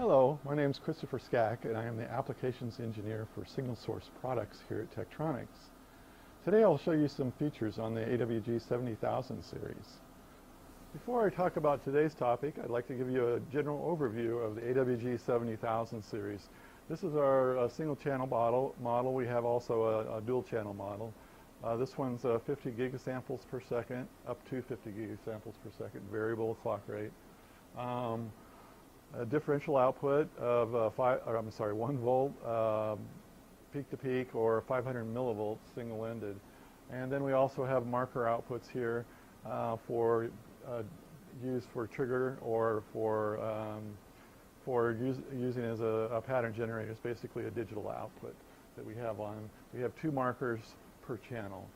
Hello, my name is Christopher Skack, and I am the Applications Engineer for Signal Source Products here at Tektronix. Today I'll show you some features on the AWG70000 series. Before I talk about today's topic, I'd like to give you a general overview of the AWG70000 series. This is our single channel model. We have also a dual channel model. This one's 50 gigasamples per second, up to 50 gigasamples per second, variable clock rate. A differential output of 1 volt peak to peak, or 500 millivolts single-ended. And then we also have marker outputs here for use for trigger or for using as a pattern generator. It's basically a digital output that we have on. We have 2 markers per channel.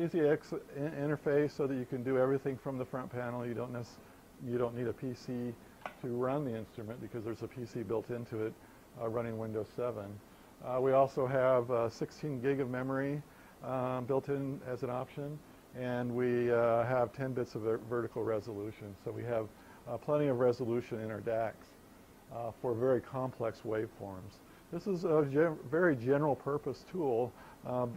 Easy interface so that you can do everything from the front panel. You don't need a PC to run the instrument because there's a PC built into it running Windows 7. We also have 16 gig of memory built in as an option, and we have 10 bits of vertical resolution. So we have plenty of resolution in our DACs for very complex waveforms. This is a very general purpose tool,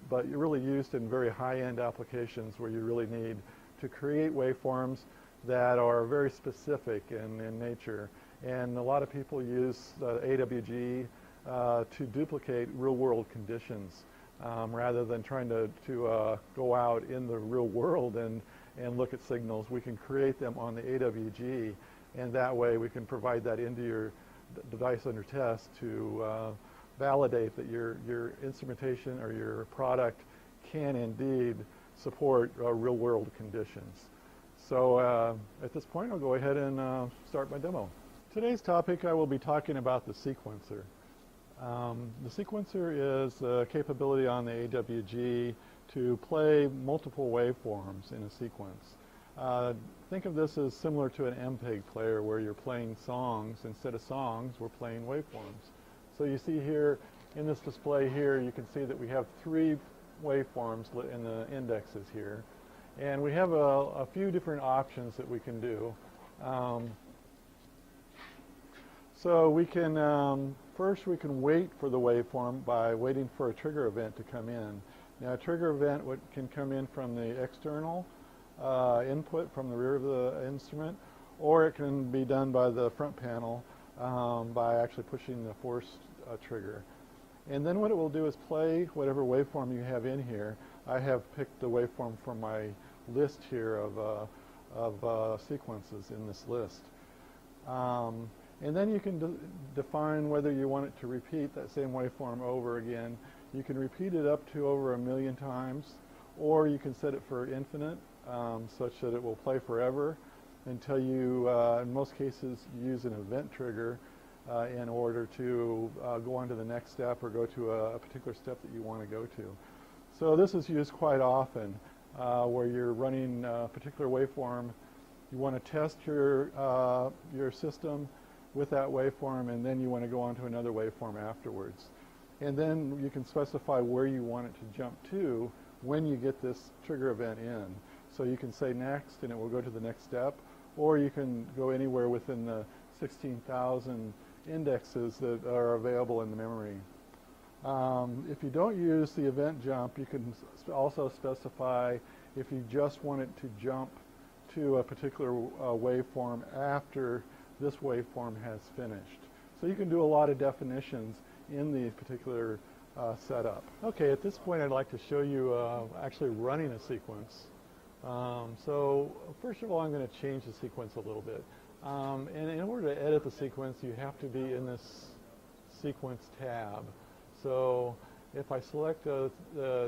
but really used in very high-end applications where you really need to create waveforms that are very specific in nature. And a lot of people use AWG to duplicate real-world conditions rather than trying to go out in the real world and look at signals. We can create them on the AWG, and that way we can provide that into your device under test to validate that your instrumentation or your product can indeed support real-world conditions. So at this point, I'll go ahead and start my demo. Today's topic, I will be talking about the sequencer. The sequencer is a capability on the AWG to play multiple waveforms in a sequence. Think of this as similar to an MPEG player where you're playing songs. Instead of songs, we're playing waveforms. So you see here in this display here, you can see that we have 3 waveforms in the indexes here. And we have a few different options that we can do. So we can, first we can wait for the waveform by waiting for a trigger event to come in. Now a trigger event can come in from the external input from the rear of the instrument, or it can be done by the front panel by actually pushing the force trigger. And then what it will do is play whatever waveform you have in here. I have picked the waveform from my list here of sequences in this list. And then you can define whether you want it to repeat that same waveform over again. You can repeat it up to over 1,000,000 times, or you can set it for infinite, such that it will play forever until you, in most cases, use an event trigger in order to go on to the next step or go to a particular step that you want to go to. So this is used quite often where you're running a particular waveform. You want to test your system with that waveform, and then you want to go on to another waveform afterwards. And then you can specify where you want it to jump to when you get this trigger event in. So you can say next, and it will go to the next step, or you can go anywhere within the 16,000 indexes that are available in the memory. If you don't use the event jump, you can also specify if you just want it to jump to a particular waveform after this waveform has finished. So you can do a lot of definitions in the particular setup. Okay, at this point I'd like to show you actually running a sequence. So first of all, I'm going to change the sequence a little bit. And in order to edit the sequence, you have to be in this sequence tab. So if I select the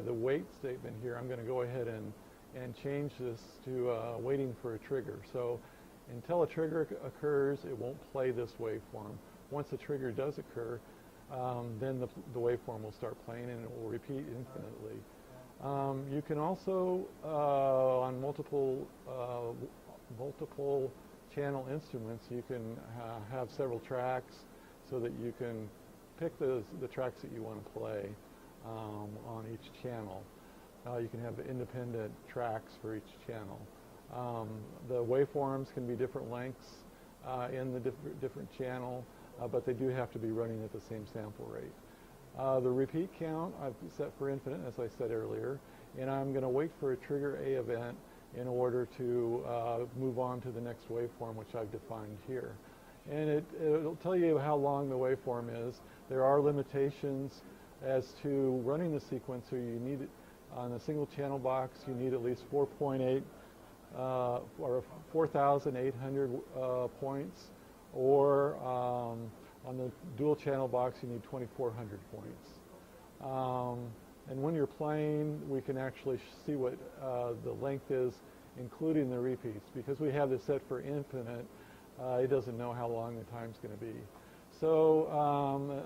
wait statement here, I'm going to go ahead and change this to waiting for a trigger. So until a trigger occurs, it won't play this waveform. Once a trigger does occur, then the waveform will start playing and it will repeat infinitely. You can also, on multiple channel instruments, you can have several tracks so that you can pick the tracks that you want to play on each channel. You can have independent tracks for each channel. The waveforms can be different lengths in the different channel. but they do have to be running at the same sample rate. The repeat count I've set for infinite, as I said earlier, and I'm going to wait for a trigger A event in order to move on to the next waveform, which I've defined here. And it'll tell you how long the waveform is. There are limitations as to running the sequencer. You need, on a single channel box, you need at least 4.8 or 4,800 points, or on the dual channel box you need 2,400 points. And when you're playing, we can actually see what the length is, including the repeats. Because we have this set for infinite, it doesn't know how long the time's going to be. So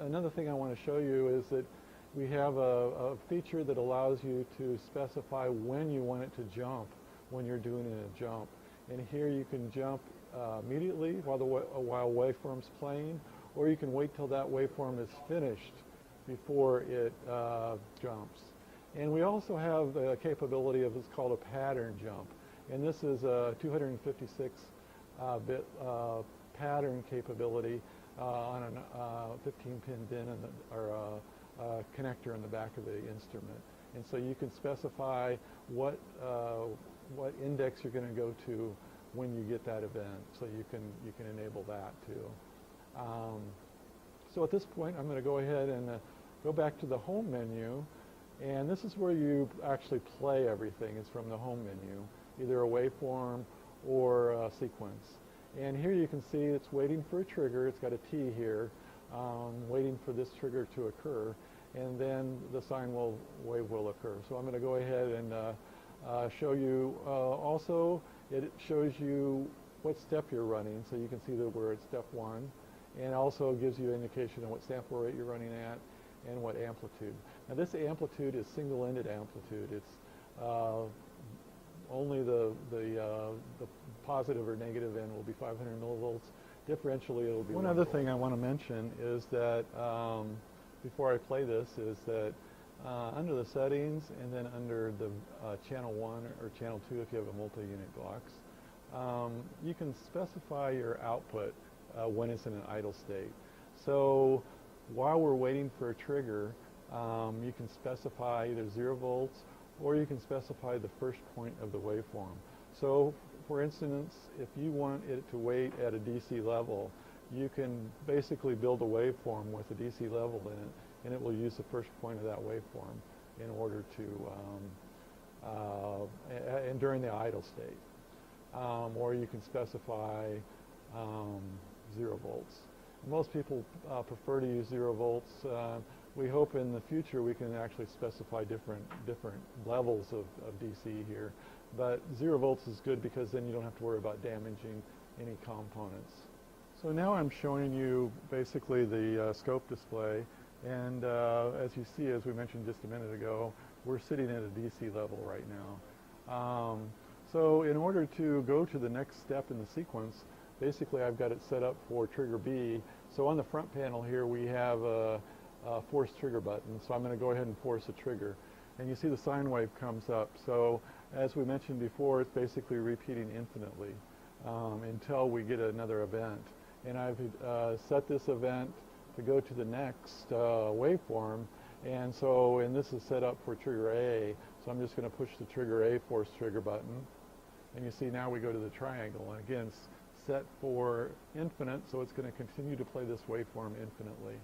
another thing I want to show you is that we have a feature that allows you to specify when you want it to jump when you're doing a jump. And here you can jump immediately while waveform's playing, or you can wait till that waveform is finished before it jumps. And we also have the capability of what's called a pattern jump. And this is a 256-bit pattern capability on a 15-pin DIN or connector in the back of the instrument. And so you can specify what index you're going to go to when you get that event. So you can enable that too. So at this point, I'm going to go ahead and go back to the home menu, and this is where you actually play everything. It's from the home menu, either a waveform or a sequence. And here you can see it's waiting for a trigger. It's got a T here, waiting for this trigger to occur, and then the sine wave will occur. So I'm going to go ahead and show you. Also, it shows you what step you're running, so you can see that we're at step 1, and also gives you an indication of what sample rate you're running at and what amplitude. Now this amplitude is single-ended amplitude. It's only the positive or negative end will be 500 millivolts. Differentially, it'll be 1 other volt. Thing I want to mention is that before I play this is that under the settings and then under the channel 1 or channel 2 if you have a multi-unit box, you can specify your output when it's in an idle state. So while we're waiting for a trigger, you can specify either 0 volts or you can specify the first point of the waveform. So for instance, if you want it to wait at a DC level, you can basically build a waveform with a DC level in it, and it will use the first point of that waveform in order to, and during the idle state. Or you can specify 0 volts. Most people prefer to use 0 volts. We hope in the future we can actually specify different levels of DC here. But 0 volts is good because then you don't have to worry about damaging any components. So now I'm showing you basically the scope display. And as you see, as we mentioned just a minute ago, we're sitting at a DC level right now. So in order to go to the next step in the sequence, basically I've got it set up for trigger B. So on the front panel here we have a force trigger button. So I'm going to go ahead and force a trigger. And you see the sine wave comes up. So as we mentioned before, it's basically repeating infinitely until we get another event. And I've set this event to go to the next waveform. And so, and this is set up for trigger A. So I'm just going to push the trigger A force trigger button. And you see now we go to the triangle. And again, it's set for infinite, so it's going to continue to play this waveform infinitely.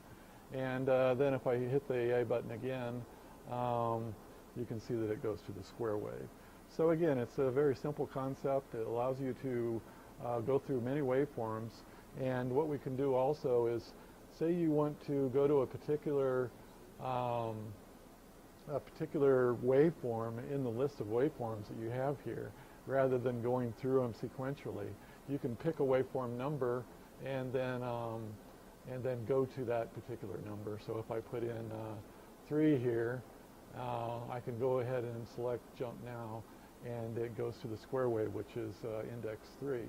And then if I hit the A button again, you can see that it goes to the square wave. So again, it's a very simple concept. It allows you to go through many waveforms. And what we can do also is, say you want to go to a particular waveform in the list of waveforms that you have here, rather than going through them sequentially. You can pick a waveform number and then go to that particular number. So if I put in 3 here, I can go ahead and select jump now, and it goes to the square wave, which is index 3.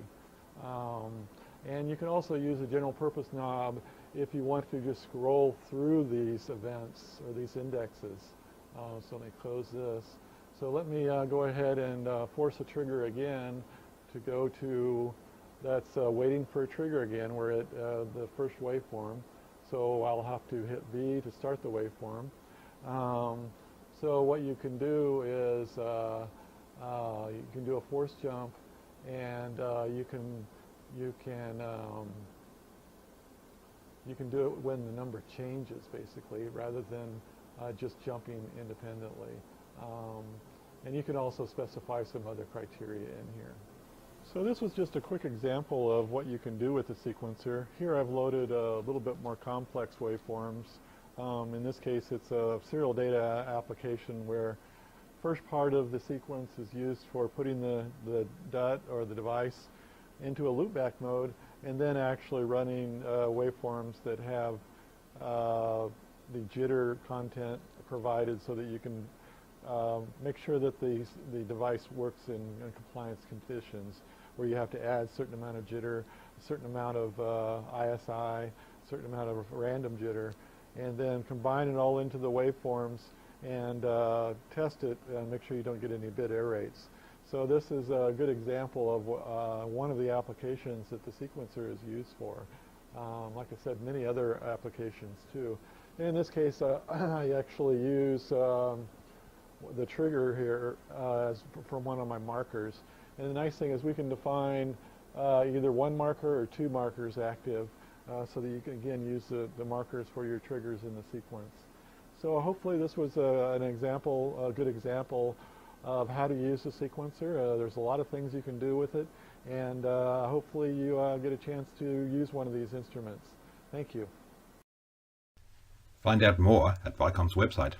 And you can also use a general purpose knob if you want to just scroll through these events or these indexes. So let me close this. So let me go ahead and force a trigger again to go to that's waiting for a trigger again. We're at the first waveform, so I'll have to hit V to start the waveform. So what you can do is you can do a force jump, and you can do it when the number changes, basically, rather than just jumping independently. And you can also specify some other criteria in here. So this was just a quick example of what you can do with the sequencer. Here I've loaded a little bit more complex waveforms. In this case, it's a serial data application where first part of the sequence is used for putting the DUT or the device into a loopback mode, and then actually running waveforms that have the jitter content provided so that you can make sure that the device works in compliance conditions, where you have to add a certain amount of jitter, a certain amount of ISI, a certain amount of random jitter, and then combine it all into the waveforms and test it and make sure you don't get any bit error rates. So this is a good example of one of the applications that the sequencer is used for. Like I said, many other applications too. In this case, I actually use the trigger here from one of my markers. And the nice thing is we can define either one marker or two markers active, so that you can again use the markers for your triggers in the sequence. So hopefully this was an example, a good example of how to use the sequencer. There's a lot of things you can do with it, and hopefully you get a chance to use one of these instruments. Thank you. Find out more at Vicom's website.